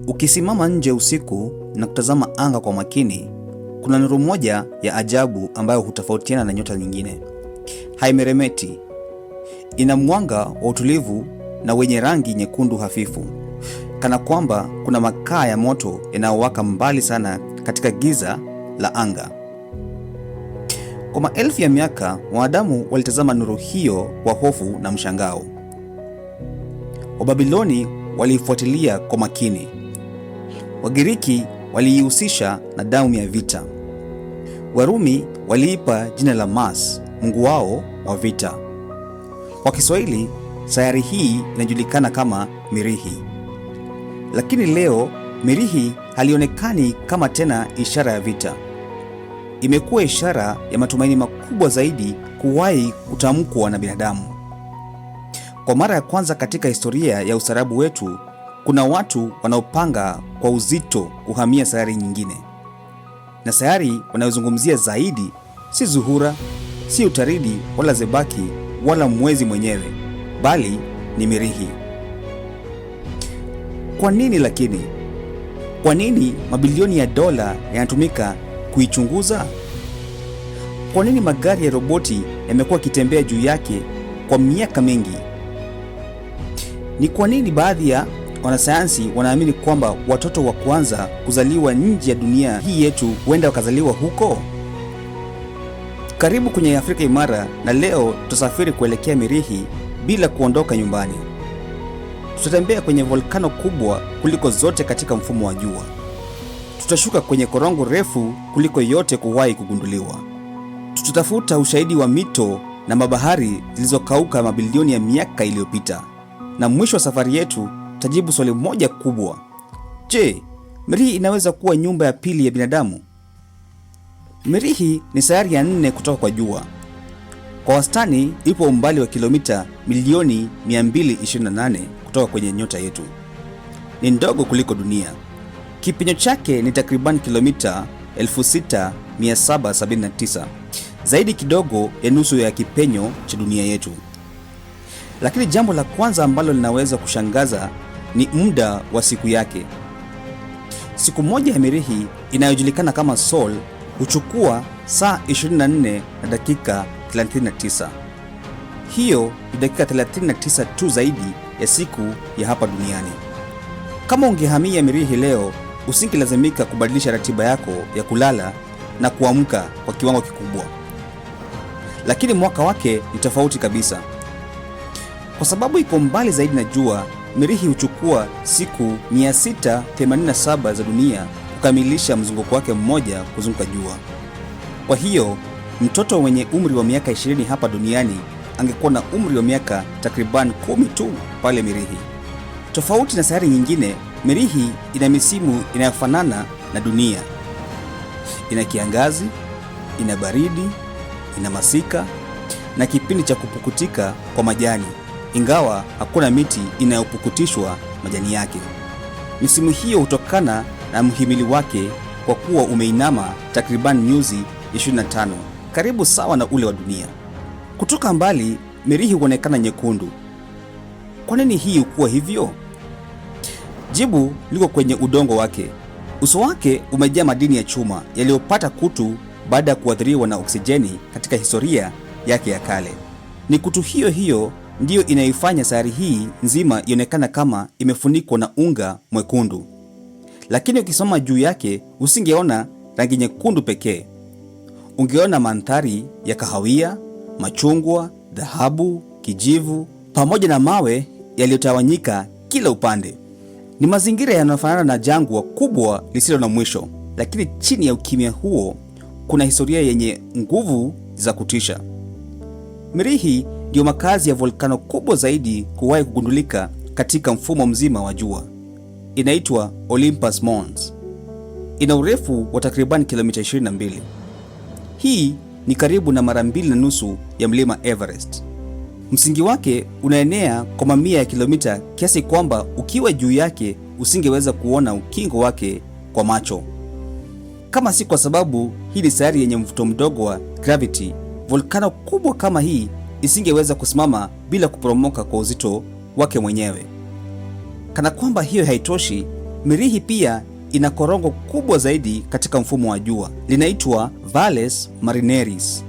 Ukisimama nje usiku na kutazama anga kwa makini, kuna nuru moja ya ajabu ambayo hutofautiana na nyota nyingine. Haimeremeti, ina mwanga wa utulivu na wenye rangi nyekundu hafifu, kana kwamba kuna makaa ya moto yanayowaka mbali sana katika giza la anga. Kwa maelfu ya miaka, wanadamu walitazama nuru hiyo kwa hofu na mshangao. Wababiloni waliifuatilia kwa makini. Wagiriki waliihusisha na damu ya vita. Warumi waliipa jina la Mars, mungu wao wa vita. Kwa Kiswahili, sayari hii inajulikana kama Mirihi. Lakini leo Mirihi halionekani kama tena ishara ya vita. Imekuwa ishara ya matumaini makubwa zaidi kuwahi kutamkwa na binadamu. Kwa mara ya kwanza katika historia ya ustaarabu wetu, kuna watu wanaopanga kwa uzito kuhamia sayari nyingine. Na sayari wanayozungumzia zaidi si Zuhura, si Utaridi wala Zebaki wala mwezi mwenyewe, bali ni Mirihi. Kwa nini lakini? Kwa nini mabilioni ya dola yanatumika kuichunguza? Kwa nini magari ya roboti yamekuwa yakitembea juu yake kwa miaka mingi? Ni kwa nini baadhi ya wanasayansi wanaamini kwamba watoto wa kwanza kuzaliwa nje ya dunia hii yetu huenda wakazaliwa huko? Karibu kwenye Afrika Imara, na leo tutasafiri kuelekea Mirihi bila kuondoka nyumbani. Tutatembea kwenye volkano kubwa kuliko zote katika mfumo wa jua. Tutashuka kwenye korongo refu kuliko yote kuwahi kugunduliwa. Tutatafuta ushahidi wa mito na mabahari zilizokauka mabilioni ya miaka iliyopita. Na mwisho wa safari yetu tajibu swali moja kubwa. Je, Mirihi inaweza kuwa nyumba ya pili ya binadamu? Mirihi ni sayari ya 4 kutoka kwa jua. Kwa wastani ipo umbali wa kilomita milioni 228 kutoka kwenye nyota yetu. Ni ndogo kuliko dunia. Kipinyo chake ni takriban kilomita 6779, zaidi kidogo ya nusu ya kipenyo cha dunia yetu. Lakini jambo la kwanza ambalo linaweza kushangaza ni muda wa siku yake. Siku moja ya Mirihi inayojulikana kama Sol huchukua saa 24 na dakika 39. Hiyo ni dakika 39 tu zaidi ya siku ya hapa duniani. Kama ungehamia Mirihi leo, usingelazimika kubadilisha ratiba yako ya kulala na kuamka kwa kiwango kikubwa. Lakini mwaka wake ni tofauti kabisa. Kwa sababu iko mbali zaidi na jua, Mirihi huchukua siku 687 za dunia kukamilisha mzunguko wake mmoja kuzunguka jua. Kwa hiyo, mtoto mwenye umri wa miaka 20 hapa duniani angekuwa na umri wa miaka takriban 10 tu pale Mirihi. Tofauti na sayari nyingine, Mirihi ina misimu inayofanana na dunia. Ina kiangazi, ina baridi, ina masika na kipindi cha kupukutika kwa majani, ingawa hakuna miti inayopukutishwa majani yake. Misimu hiyo hutokana na mhimili wake kwa kuwa umeinama takriban nyuzi 25, karibu sawa na ule wa dunia. Kutoka mbali, Mirihi huonekana nyekundu. Kwa nini hii hukuwa hivyo? Jibu liko kwenye udongo wake. Uso wake umejaa madini ya chuma yaliyopata kutu baada ya kuathiriwa na oksijeni katika historia yake ya kale. Ni kutu hiyo hiyo ndiyo inayoifanya sayari hii nzima ionekana kama imefunikwa na unga mwekundu. Lakini ukisoma juu yake usingeona rangi nyekundu pekee. Ungeona mandhari ya kahawia, machungwa, dhahabu, kijivu pamoja na mawe yaliyotawanyika kila upande. Ni mazingira yanayofanana na jangwa kubwa lisilo na mwisho, lakini chini ya ukimya huo kuna historia yenye nguvu za kutisha. Mirihi ndio makazi ya volkano kubwa zaidi kuwahi kugundulika katika mfumo mzima wa jua. Inaitwa Olympus Mons. Ina urefu wa takriban kilomita 22. Hii ni karibu na mara 2.5 ya mlima Everest. Msingi wake unaenea kwa mamia ya kilomita kiasi kwamba ukiwa juu yake usingeweza kuona ukingo wake kwa macho. Kama si kwa sababu hii ni sayari yenye mvuto mdogo wa gravity, volkano kubwa kama hii isingeweza kusimama bila kuporomoka kwa uzito wake mwenyewe. Kana kwamba hiyo haitoshi, Mirihi pia ina korongo kubwa zaidi katika mfumo wa jua, linaitwa Valles Marineris.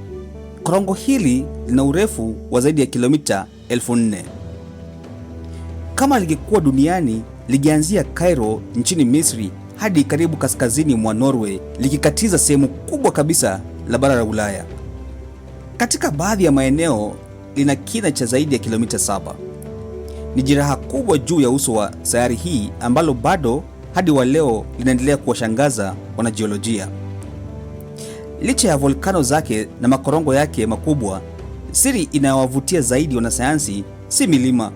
Korongo hili lina urefu wa zaidi ya kilomita 4,000. Kama lingekuwa duniani, lingeanzia Cairo nchini Misri hadi karibu kaskazini mwa Norway, likikatiza sehemu kubwa kabisa la bara la Ulaya. Katika baadhi ya maeneo lina kina cha zaidi ya kilomita 7. Ni jeraha kubwa juu ya uso wa sayari hii ambalo bado hadi wa leo linaendelea kuwashangaza wanajiolojia. Licha ya volkano zake na makorongo yake makubwa, siri inayowavutia zaidi wanasayansi si milima,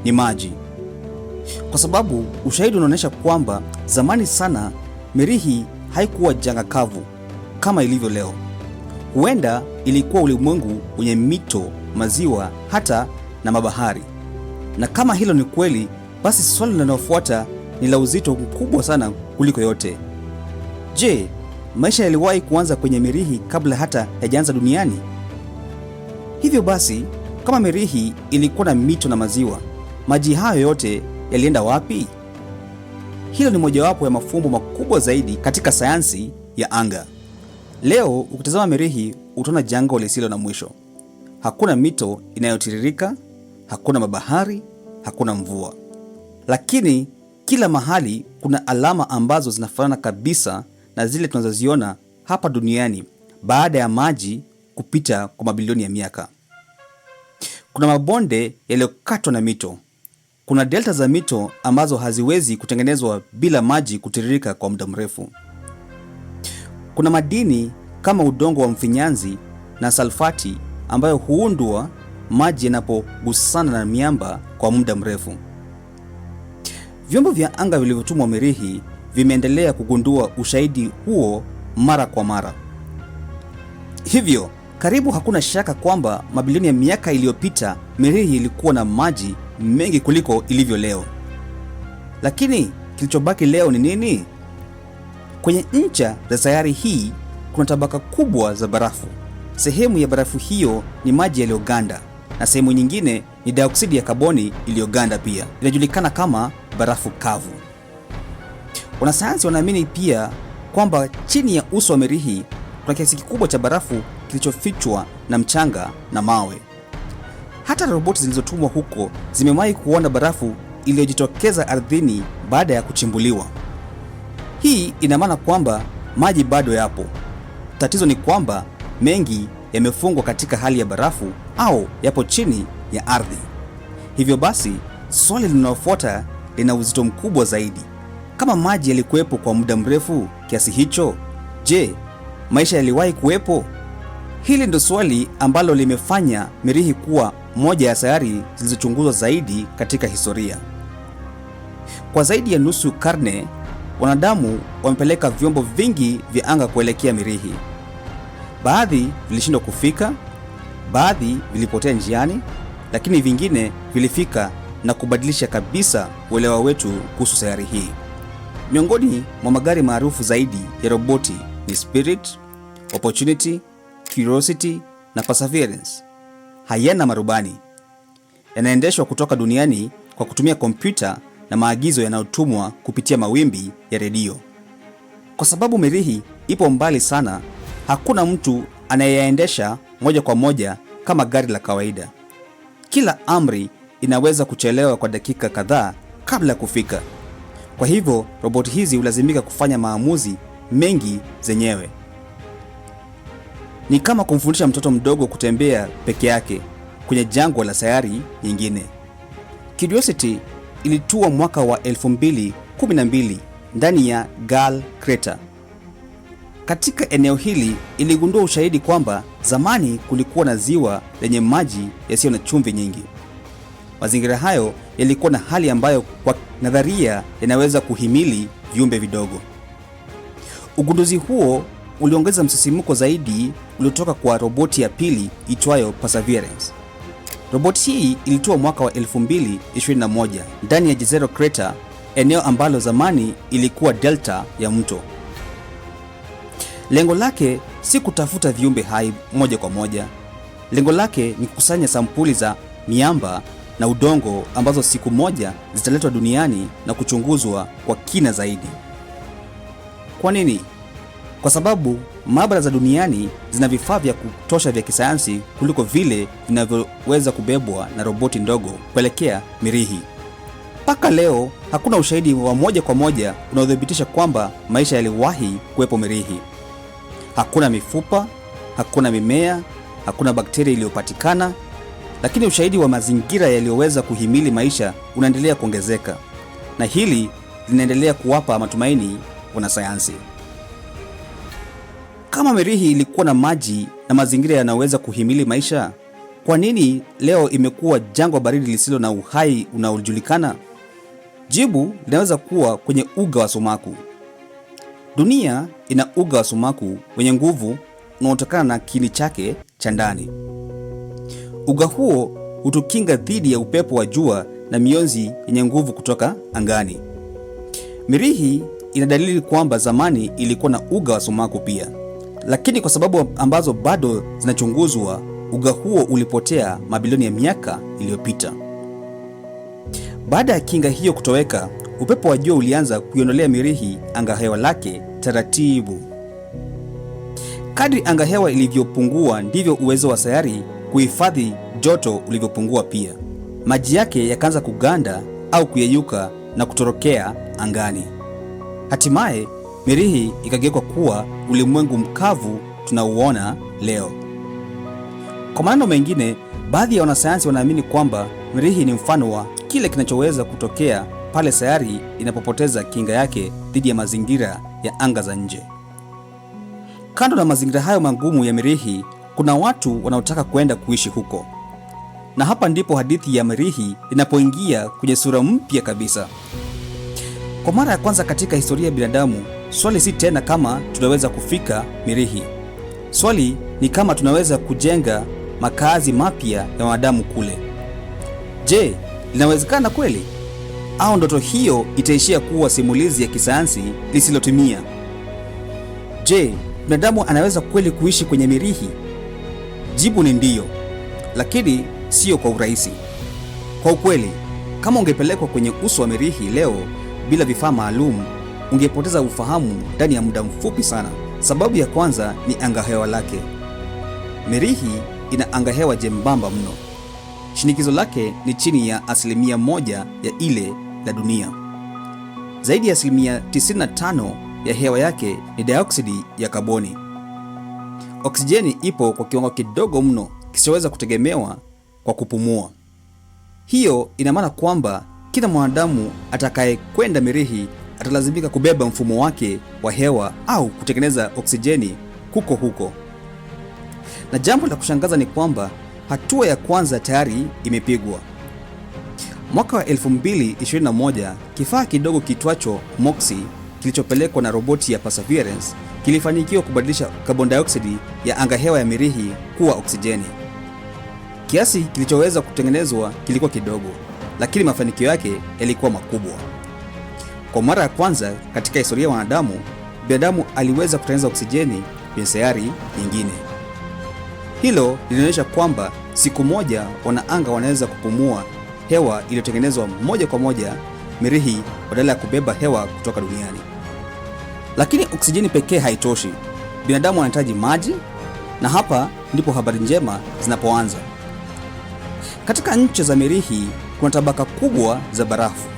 ni maji. Kwa sababu ushahidi unaonyesha kwamba zamani sana Mirihi haikuwa janga kavu kama ilivyo leo. Huenda ilikuwa ulimwengu wenye mito, maziwa, hata na mabahari. Na kama hilo ni kweli, basi swali linalofuata ni la uzito mkubwa sana kuliko yote. Je, maisha yaliwahi kuanza kwenye Mirihi kabla hata hayajaanza duniani? Hivyo basi, kama Mirihi ilikuwa na mito na maziwa, maji hayo yote yalienda wapi? Hilo ni mojawapo ya mafumbo makubwa zaidi katika sayansi ya anga. Leo ukitazama Mirihi utaona jangwa lisilo na mwisho. Hakuna mito inayotiririka, hakuna mabahari, hakuna mvua. Lakini kila mahali kuna alama ambazo zinafanana kabisa na zile tunazoziona hapa duniani baada ya maji kupita kwa mabilioni ya miaka. Kuna mabonde yaliyokatwa na mito. Kuna delta za mito ambazo haziwezi kutengenezwa bila maji kutiririka kwa muda mrefu. Kuna madini kama udongo wa mfinyanzi na salfati ambayo huundwa maji yanapogusana na miamba kwa muda mrefu. Vyombo vya anga vilivyotumwa Mirihi vimeendelea kugundua ushahidi huo mara kwa mara. Hivyo, karibu hakuna shaka kwamba mabilioni ya miaka iliyopita Mirihi ilikuwa na maji mengi kuliko ilivyo leo. Lakini kilichobaki leo ni nini? Kwenye ncha za sayari hii kuna tabaka kubwa za barafu. Sehemu ya barafu hiyo ni maji yaliyoganda na sehemu nyingine ni dioksidi ya kaboni iliyoganda pia. Inajulikana kama barafu kavu. Wanasayansi wanaamini pia kwamba chini ya uso wa Mirihi kuna kiasi kikubwa cha barafu kilichofichwa na mchanga na mawe. Hata roboti zilizotumwa huko zimewahi kuona barafu iliyojitokeza ardhini baada ya kuchimbuliwa. Hii ina maana kwamba maji bado yapo. Tatizo ni kwamba mengi yamefungwa katika hali ya barafu au yapo chini ya ardhi. Hivyo basi, swali linalofuata lina uzito mkubwa zaidi. Kama maji yalikuwepo kwa muda mrefu kiasi hicho, je, maisha yaliwahi kuwepo? Hili ndio swali ambalo limefanya Mirihi kuwa moja ya sayari zilizochunguzwa zaidi katika historia. Kwa zaidi ya nusu karne, wanadamu wamepeleka vyombo vingi vya anga kuelekea Mirihi. Baadhi vilishindwa kufika, baadhi vilipotea njiani, lakini vingine vilifika na kubadilisha kabisa uelewa wetu kuhusu sayari hii. Miongoni mwa magari maarufu zaidi ya roboti ni Spirit, Opportunity, Curiosity na Perseverance. Hayana marubani. Yanaendeshwa kutoka duniani kwa kutumia kompyuta na maagizo yanayotumwa kupitia mawimbi ya redio. Kwa sababu Mirihi ipo mbali sana, hakuna mtu anayeyaendesha moja kwa moja kama gari la kawaida. Kila amri inaweza kuchelewa kwa dakika kadhaa kabla ya kufika. Kwa hivyo, roboti hizi hulazimika kufanya maamuzi mengi zenyewe. Ni kama kumfundisha mtoto mdogo kutembea peke yake kwenye jangwa la sayari nyingine. Curiosity ilitua mwaka wa 2012 ndani ya Gale Crater. Katika eneo hili iligundua ushahidi kwamba zamani kulikuwa na ziwa lenye maji yasiyo na chumvi nyingi. Mazingira hayo yalikuwa na hali ambayo kwa nadharia yanaweza kuhimili viumbe vidogo. Ugunduzi huo uliongeza msisimko zaidi uliotoka kwa roboti ya pili itwayo Perseverance. Roboti hii ilitua mwaka wa 2021 ndani ya Jezero Crater, eneo ambalo zamani ilikuwa delta ya mto. Lengo lake si kutafuta viumbe hai moja kwa moja. Lengo lake ni kukusanya sampuli za miamba na udongo ambazo siku moja zitaletwa duniani na kuchunguzwa kwa kina zaidi. Kwa nini? Kwa sababu maabara za duniani zina vifaa vya kutosha vya kisayansi kuliko vile vinavyoweza kubebwa na roboti ndogo kuelekea Mirihi. Mpaka leo hakuna ushahidi wa moja kwa moja unaothibitisha kwamba maisha yaliwahi kuwepo Mirihi. Hakuna mifupa, hakuna mimea, hakuna bakteria iliyopatikana, lakini ushahidi wa mazingira yaliyoweza kuhimili maisha unaendelea kuongezeka, na hili linaendelea kuwapa matumaini wanasayansi. Kama Mirihi ilikuwa na maji na mazingira yanayoweza kuhimili maisha, kwa nini leo imekuwa jangwa baridi lisilo na uhai unaojulikana? Jibu linaweza kuwa kwenye uga wa sumaku. Dunia ina uga wa sumaku wenye nguvu unaotokana na kiini chake cha ndani. Uga huo hutukinga dhidi ya upepo wa jua na mionzi yenye nguvu kutoka angani. Mirihi ina dalili kwamba zamani ilikuwa na uga wa sumaku pia, lakini kwa sababu ambazo bado zinachunguzwa, uga huo ulipotea mabilioni ya miaka iliyopita. Baada ya kinga hiyo kutoweka, upepo wa jua ulianza kuiondolea Mirihi angahewa lake taratibu. Kadri angahewa ilivyopungua ndivyo uwezo wa sayari kuhifadhi joto ulivyopungua pia. Maji yake yakaanza kuganda au kuyeyuka na kutorokea angani. Hatimaye Mirihi ikageuka kuwa ulimwengu mkavu tunauona leo. Kwa maneno mengine, baadhi ya wanasayansi wanaamini kwamba Mirihi ni mfano wa kile kinachoweza kutokea pale sayari inapopoteza kinga yake dhidi ya mazingira ya anga za nje. Kando na mazingira hayo magumu ya Mirihi, kuna watu wanaotaka kwenda kuishi huko. Na hapa ndipo hadithi ya Mirihi inapoingia kwenye sura mpya kabisa. Kwa mara ya kwanza katika historia ya binadamu, swali si tena kama tunaweza kufika Mirihi. Swali ni kama tunaweza kujenga makazi mapya ya wanadamu kule. Je, linawezekana kweli? Au ndoto hiyo itaishia kuwa simulizi ya kisayansi lisilotimia? Je, binadamu anaweza kweli kuishi kwenye Mirihi? Jibu ni ndiyo, lakini sio kwa urahisi. Kwa ukweli, kama ungepelekwa kwenye uso wa Mirihi leo bila vifaa maalum, ungepoteza ufahamu ndani ya muda mfupi sana. Sababu ya kwanza ni angahewa lake. Mirihi ina angahewa jembamba mno. Shinikizo lake ni chini ya 1% ya ile la dunia. Zaidi ya 95% ya hewa yake ni dioksidi ya kaboni. Oksijeni ipo kwa kiwango kidogo mno kisichoweza kutegemewa kwa kupumua. Hiyo ina maana kwamba kila mwanadamu atakaye kwenda Mirihi atalazimika kubeba mfumo wake wa hewa au kutengeneza oksijeni huko. Na jambo la kushangaza ni kwamba hatua ya kwanza tayari imepigwa. Mwaka wa 2021, kifaa kidogo kitwacho MOXIE kilichopelekwa na roboti ya Perseverance kilifanikiwa kubadilisha carbon dioxide ya angahewa ya Mirihi kuwa oksijeni. Kiasi kilichoweza kutengenezwa kilikuwa kidogo, lakini mafanikio yake yalikuwa makubwa. Kwa mara ya kwanza katika historia ya wanadamu, binadamu aliweza kutengeneza oksijeni kwenye sayari nyingine. Hilo linaonyesha kwamba siku moja wanaanga wanaweza kupumua hewa iliyotengenezwa moja kwa moja Mirihi badala ya kubeba hewa kutoka duniani. Lakini oksijeni pekee haitoshi. Binadamu anahitaji maji, na hapa ndipo habari njema zinapoanza. Katika nchi za Mirihi kuna tabaka kubwa za barafu.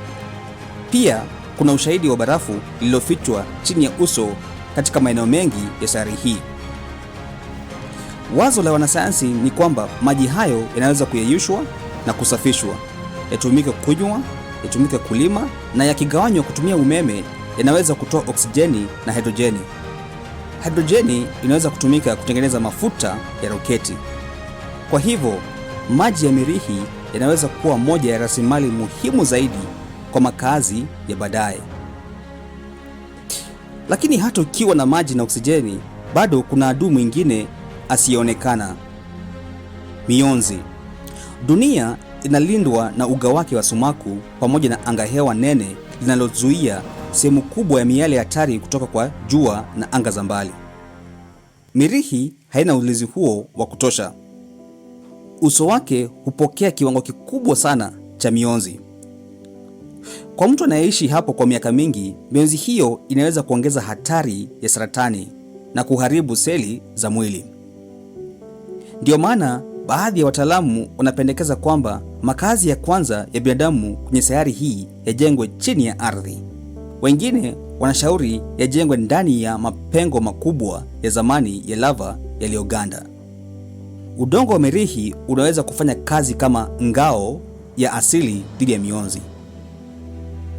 Pia kuna ushahidi wa barafu lililofichwa chini ya uso katika maeneo mengi ya sayari hii. Wazo la wanasayansi ni kwamba maji hayo yanaweza kuyeyushwa na kusafishwa, yatumike kunywa, yatumike kulima, na yakigawanywa kutumia umeme yanaweza kutoa oksijeni na hidrojeni. Hidrojeni inaweza kutumika kutengeneza mafuta ya roketi. Kwa hivyo, maji ya Mirihi yanaweza kuwa moja ya rasilimali muhimu zaidi kwa makazi ya baadaye. Lakini hata ukiwa na maji na oksijeni, bado kuna adui mwingine asiyeonekana: mionzi. Dunia inalindwa na uga wake wa sumaku pamoja na angahewa nene linalozuia sehemu kubwa ya miale hatari kutoka kwa jua na anga za mbali. Mirihi haina ulinzi huo wa kutosha. uso wake hupokea kiwango kikubwa sana cha mionzi. Kwa mtu anayeishi hapo kwa miaka mingi, mionzi hiyo inaweza kuongeza hatari ya saratani na kuharibu seli za mwili. Ndiyo maana baadhi ya wataalamu wanapendekeza kwamba makazi ya kwanza ya binadamu kwenye sayari hii yajengwe chini ya ardhi. Wengine wanashauri yajengwe ndani ya mapengo makubwa ya zamani ya lava yaliyoganda. Udongo wa Mirihi unaweza kufanya kazi kama ngao ya asili dhidi ya mionzi.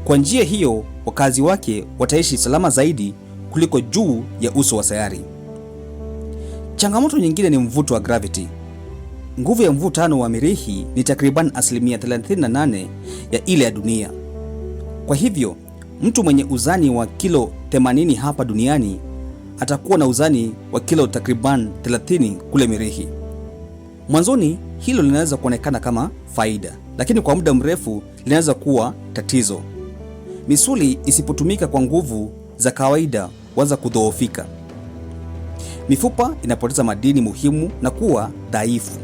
Kwa njia hiyo, wakazi wake wataishi salama zaidi kuliko juu ya uso wa sayari. Changamoto nyingine ni mvuto wa gravity. Nguvu ya mvutano wa Mirihi ni takriban asilimia 38 ya ile ya dunia. Kwa hivyo, mtu mwenye uzani wa kilo 80 hapa duniani atakuwa na uzani wa kilo takriban 30 kule Mirihi. Mwanzoni hilo linaweza kuonekana kama faida, lakini kwa muda mrefu linaweza kuwa tatizo. Misuli isipotumika kwa nguvu za kawaida huanza kudhoofika. Mifupa inapoteza madini muhimu na kuwa dhaifu.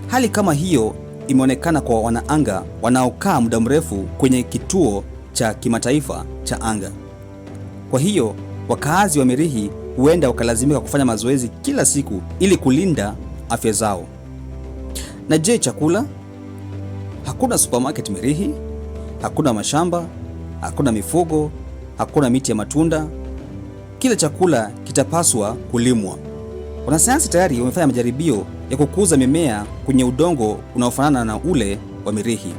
Hali kama hiyo imeonekana kwa wanaanga wanaokaa muda mrefu kwenye kituo cha kimataifa cha anga. Kwa hiyo, wakaazi wa Mirihi huenda wakalazimika kufanya mazoezi kila siku ili kulinda afya zao. Na je, chakula? Hakuna supermarket Mirihi, hakuna mashamba, hakuna mifugo, hakuna miti ya matunda. Kila chakula kitapaswa kulimwa. Wanasayansi tayari wamefanya majaribio ya kukuza mimea kwenye udongo unaofanana na ule wa Mirihi.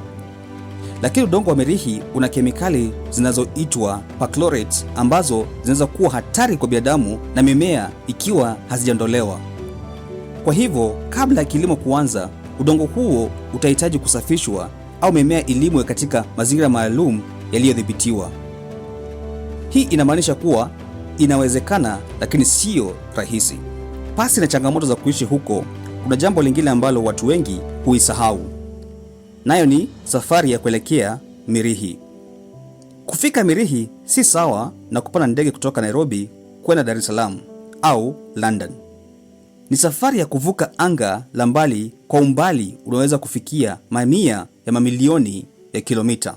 Lakini udongo wa Mirihi una kemikali zinazoitwa perchlorates ambazo zinaweza kuwa hatari kwa binadamu na mimea ikiwa hazijaondolewa. Kwa hivyo, kabla ya kilimo kuanza, udongo huo utahitaji kusafishwa au mimea ilimwe katika mazingira maalum yaliyodhibitiwa. Hii inamaanisha kuwa inawezekana, lakini sio rahisi. Pasi na changamoto za kuishi huko, kuna jambo lingine ambalo watu wengi huisahau. Nayo ni safari ya kuelekea Mirihi. Kufika Mirihi si sawa na kupanda ndege kutoka Nairobi kwenda Dar es Salaam au London. Ni safari ya kuvuka anga la mbali kwa umbali unaweza kufikia mamia ya mamilioni ya kilomita.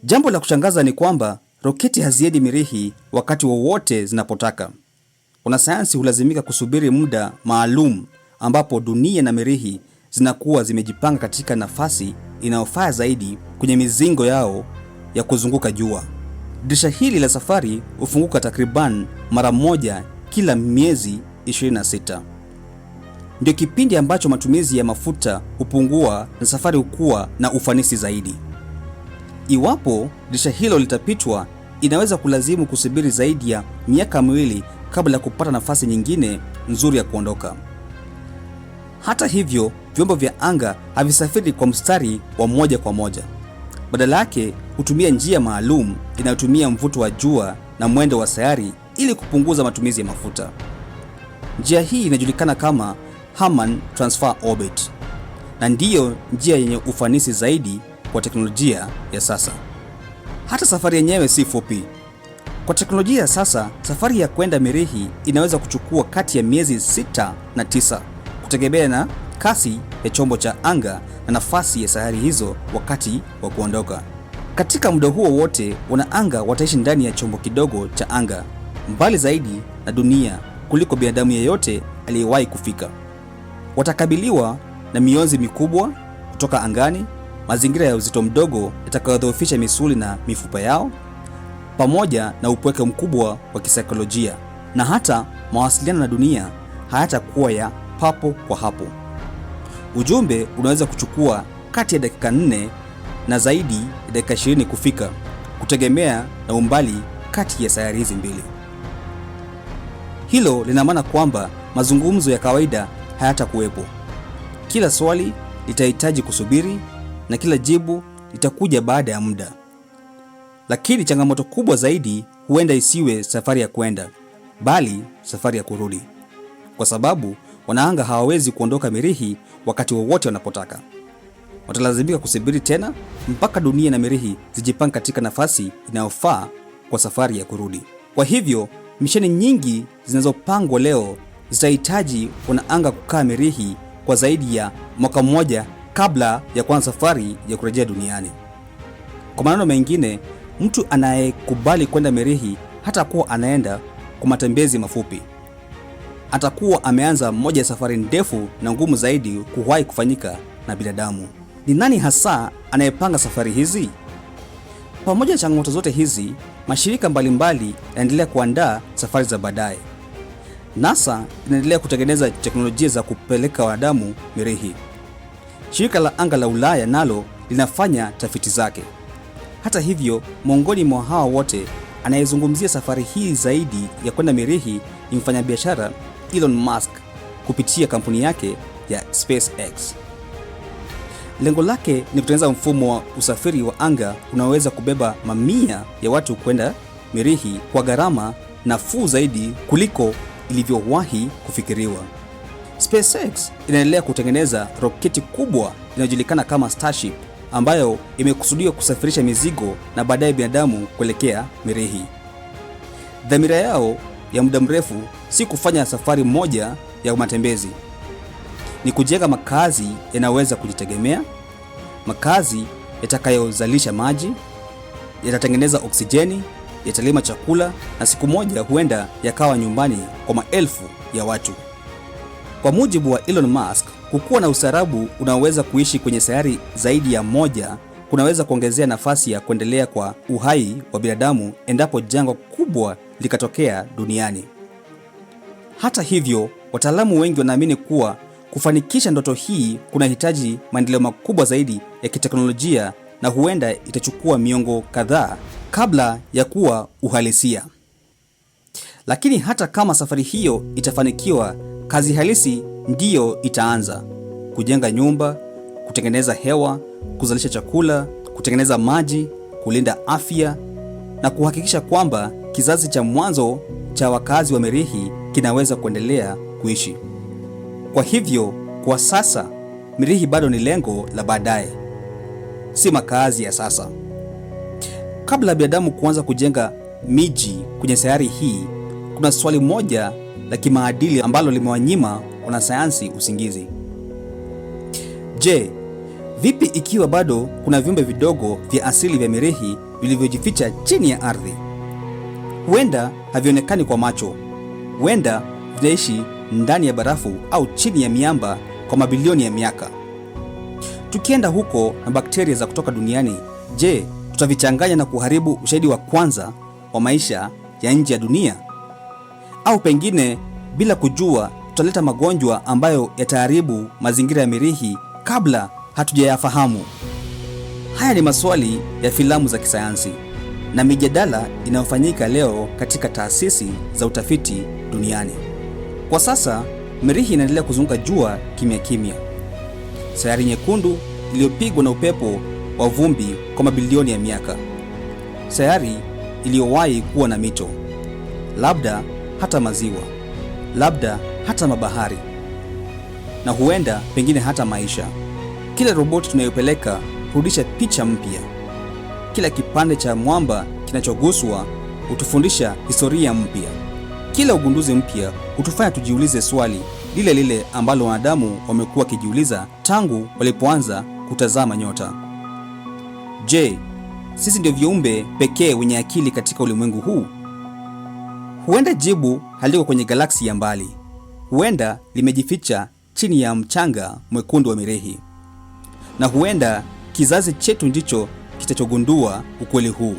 Jambo la kushangaza ni kwamba roketi haziendi Mirihi wakati wowote zinapotaka. Wanasayansi hulazimika kusubiri muda maalum ambapo dunia na Mirihi zinakuwa zimejipanga katika nafasi inayofaa zaidi kwenye mizingo yao ya kuzunguka jua. Dirisha hili la safari hufunguka takriban mara moja kila miezi 26. Ndio kipindi ambacho matumizi ya mafuta hupungua na safari hukua na ufanisi zaidi. Iwapo dirisha hilo litapitwa, inaweza kulazimu kusubiri zaidi ya miaka miwili kabla ya kupata nafasi nyingine nzuri ya kuondoka. Hata hivyo, vyombo vya anga havisafiri kwa mstari wa moja kwa moja. Badala yake, hutumia njia maalum inayotumia mvuto wa jua na mwendo wa sayari ili kupunguza matumizi ya mafuta. Njia hii inajulikana kama Harman Transfer Orbit na ndiyo njia yenye ufanisi zaidi kwa teknolojia ya sasa. Hata safari yenyewe si fupi. Kwa teknolojia ya sasa, safari ya kwenda Mirihi inaweza kuchukua kati ya miezi 6 na 9 kutegemea na kasi ya chombo cha anga na nafasi ya sayari hizo wakati wa kuondoka. Katika muda huo wote, wanaanga wataishi ndani ya chombo kidogo cha anga, mbali zaidi na dunia kuliko binadamu yeyote aliyewahi kufika. Watakabiliwa na mionzi mikubwa kutoka angani, mazingira ya uzito mdogo yatakayodhoofisha misuli na mifupa yao, pamoja na upweke mkubwa wa kisaikolojia, na hata mawasiliano na dunia hayatakuwa ya papo kwa hapo. Ujumbe unaweza kuchukua kati ya dakika 4 na zaidi ya dakika 20 kufika, kutegemea na umbali kati ya sayari hizi mbili. Hilo lina maana kwamba mazungumzo ya kawaida hayatakuwepo. Kila swali litahitaji kusubiri na kila jibu litakuja baada ya muda. Lakini changamoto kubwa zaidi huenda isiwe safari ya kwenda, bali safari ya kurudi. Kwa sababu wanaanga hawawezi kuondoka Mirihi wakati wowote wanapotaka. Watalazimika kusubiri tena mpaka dunia na Mirihi zijipange katika nafasi inayofaa kwa safari ya kurudi. Kwa hivyo, misheni nyingi zinazopangwa leo zitahitaji wanaanga kukaa Mirihi kwa kwa zaidi ya mwaka mmoja kabla ya kuanza safari ya kurejea duniani. Kwa maneno mengine, mtu anayekubali kwenda Mirihi hatakuwa anaenda kwa matembezi mafupi. Atakuwa ameanza moja ya safari ndefu na ngumu zaidi kuwahi kufanyika na binadamu. Ni nani hasa anayepanga safari hizi? Pamoja na changamoto zote hizi, mashirika mbalimbali yanaendelea kuandaa safari za baadaye. NASA inaendelea kutengeneza teknolojia za kupeleka wanadamu Mirihi. Shirika la anga la Ulaya nalo linafanya tafiti zake. Hata hivyo, miongoni mwa hawa wote anayezungumzia safari hii zaidi ya kwenda Mirihi ni mfanyabiashara Elon Musk kupitia kampuni yake ya SpaceX. Lengo lake ni kutengeneza mfumo wa usafiri wa anga unaoweza kubeba mamia ya watu kwenda Mirihi kwa gharama nafuu zaidi kuliko ilivyowahi kufikiriwa. SpaceX inaendelea kutengeneza roketi kubwa inayojulikana kama Starship ambayo imekusudiwa kusafirisha mizigo na baadaye binadamu kuelekea Mirihi. Dhamira yao ya muda mrefu si kufanya safari moja ya matembezi, ni kujenga makazi yanayoweza kujitegemea, makazi yatakayozalisha maji, yatatengeneza oksijeni, yatalima chakula na siku moja huenda yakawa nyumbani kwa maelfu ya watu. Kwa mujibu wa Elon Musk, kukuwa na ustaarabu unaoweza kuishi kwenye sayari zaidi ya moja kunaweza kuongezea nafasi ya kuendelea kwa uhai wa binadamu endapo janga kubwa likatokea duniani. Hata hivyo, wataalamu wengi wanaamini kuwa kufanikisha ndoto hii kunahitaji maendeleo makubwa zaidi ya kiteknolojia na huenda itachukua miongo kadhaa kabla ya kuwa uhalisia. Lakini hata kama safari hiyo itafanikiwa, kazi halisi ndiyo itaanza: kujenga nyumba, kutengeneza hewa, kuzalisha chakula, kutengeneza maji, kulinda afya na kuhakikisha kwamba kizazi cha mwanzo cha wakazi wa Mirihi kinaweza kuendelea kuishi. Kwa hivyo, kwa sasa Mirihi bado ni lengo la baadaye, si makazi ya sasa. Kabla ya binadamu kuanza kujenga miji kwenye sayari hii, kuna swali moja la kimaadili ambalo limewanyima wanasayansi usingizi. Je, vipi ikiwa bado kuna viumbe vidogo vya asili vya Mirihi vilivyojificha chini ya ardhi? Huenda havionekani kwa macho, huenda vinaishi ndani ya barafu au chini ya miamba kwa mabilioni ya miaka. Tukienda huko na bakteria za kutoka duniani, je, tutavichanganya na kuharibu ushahidi wa kwanza wa maisha ya nje ya dunia? Au pengine bila kujua tutaleta magonjwa ambayo yataharibu mazingira ya Mirihi kabla hatujayafahamu? Haya ni maswali ya filamu za kisayansi na mijadala inayofanyika leo katika taasisi za utafiti duniani. Kwa sasa, Mirihi inaendelea kuzunguka jua kimya kimya. Sayari nyekundu iliyopigwa na upepo wa vumbi kwa mabilioni ya miaka. Sayari iliyowahi kuwa na mito, labda hata maziwa, labda hata mabahari, na huenda pengine hata maisha. Kila roboti tunayopeleka hurudisha picha mpya. Kila kipande cha mwamba kinachoguswa hutufundisha historia mpya. Kila ugunduzi mpya hutufanya tujiulize swali lile lile ambalo wanadamu wamekuwa wakijiuliza tangu walipoanza kutazama nyota. Je, sisi ndio viumbe pekee wenye akili katika ulimwengu huu? Huenda jibu haliko kwenye galaksi ya mbali. Huenda limejificha chini ya mchanga mwekundu wa Mirihi. Na huenda kizazi chetu ndicho kitachogundua ukweli huu.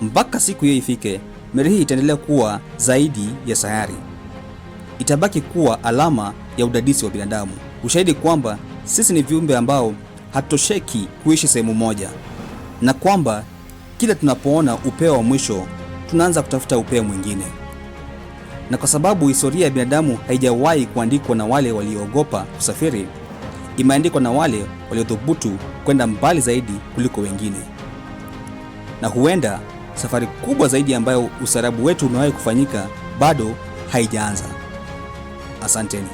Mpaka siku hiyo ifike, Mirihi itaendelea kuwa zaidi ya sayari. Itabaki kuwa alama ya udadisi wa binadamu, ushahidi kwamba sisi ni viumbe ambao hatutosheki kuishi sehemu moja, na kwamba kila tunapoona upeo wa mwisho tunaanza kutafuta upeo mwingine. Na kwa sababu historia ya binadamu haijawahi kuandikwa na wale walioogopa kusafiri, imeandikwa na wale waliothubutu kwenda mbali zaidi kuliko wengine. Na huenda safari kubwa zaidi ambayo ustaarabu wetu umewahi kufanyika bado haijaanza. Asanteni.